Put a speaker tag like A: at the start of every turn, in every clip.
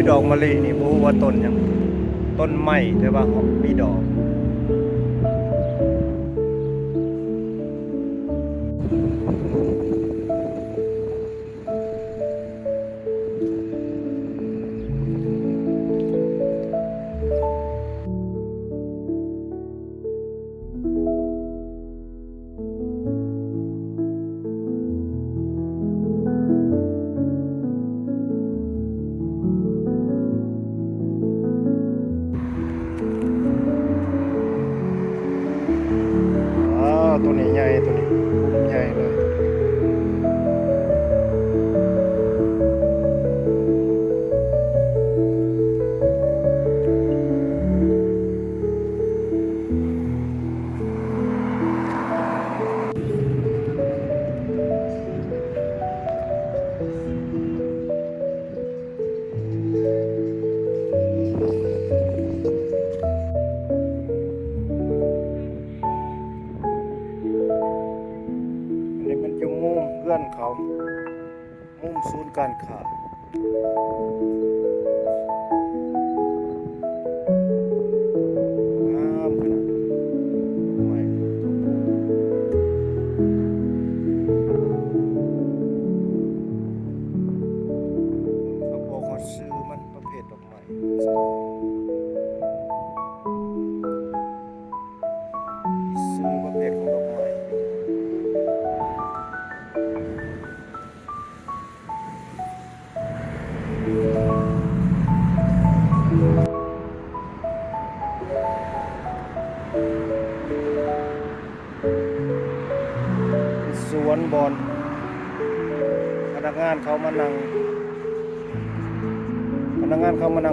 A: คือดอกมะลินี่บ่ฮู้ว่าต้นหยังต้นไม้แต่ว่ามีดอกตัวนี้ใหญ่ตัวนี้ใหญ่เลยอันนี้มันอยู่มุมเพื่อนเขามุมศูนย์การค้างามขนาดไม่เขาบอกว่าซื้อมันประเภทดอกไม้ซื้อประเภทของดอกไม้สวนบอนพนักงานเขามานั่ง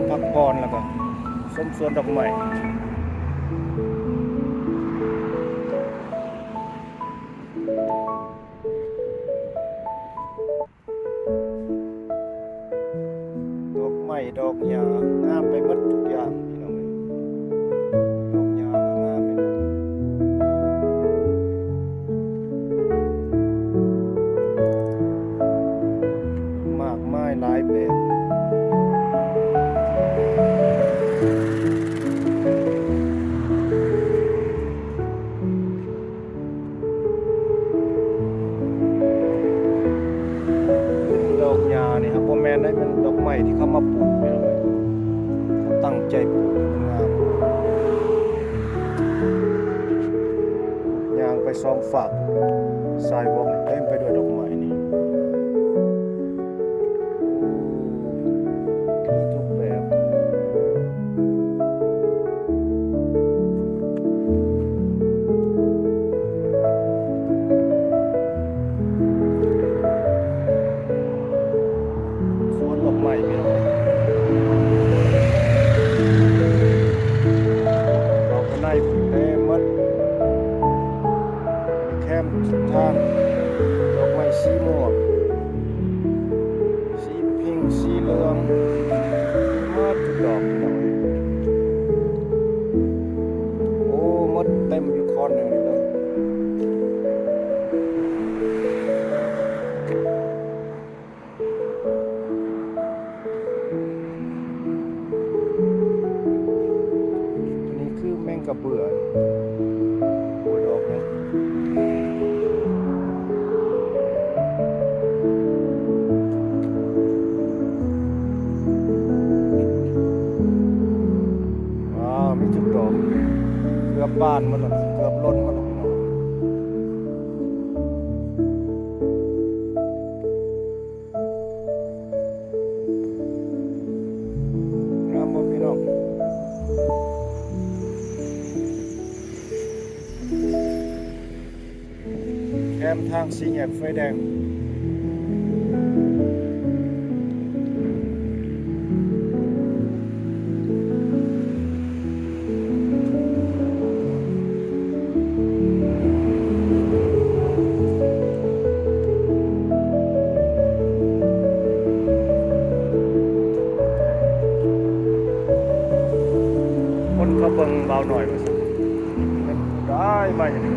A: พักผ่อนแล้วก็ชมสวนดอกไม้ดอกไม้ดอกหญ้างามไปหมดทุกอย่างพี่น้องเอ้ยดอกหญ้าก็งามไปหมดมากมายหลายแบบดอกหญ้านี่ครับบ่แม่นได้เป็นดอกไม้ที่เขามาปลูกพี่น้องเอ้ยเขาตั้งใจปลูกให้มันงามย่างไปสองฝั่งสายวอล์กเต็มไปด้วยดอกไม้นี่มีทุกแบบสวนดอกไม้พี่น้องเอ้ยดอกไม้เต็มหมดมีแคมทางดอกไม้สีม่วงสีพิงค์สีเหลืองหมดทุกดอกพี่น้องเอ้ยโอ้หมดเต็มอยู่คอนหนึ่งนี่เลยอันนี้คือแมงกะเบื่อโอ้ยดอกเนี่ยมีทุกดอกเกือบบานหมดแล้วเกือบล้นหมดแล้วพี่น้องงามหมดพี่น้องแคมทางสี่แยกไฟแดงคนเขาเบิ่งเบาหน่อยว่าซั่นได้มาอย่างนี้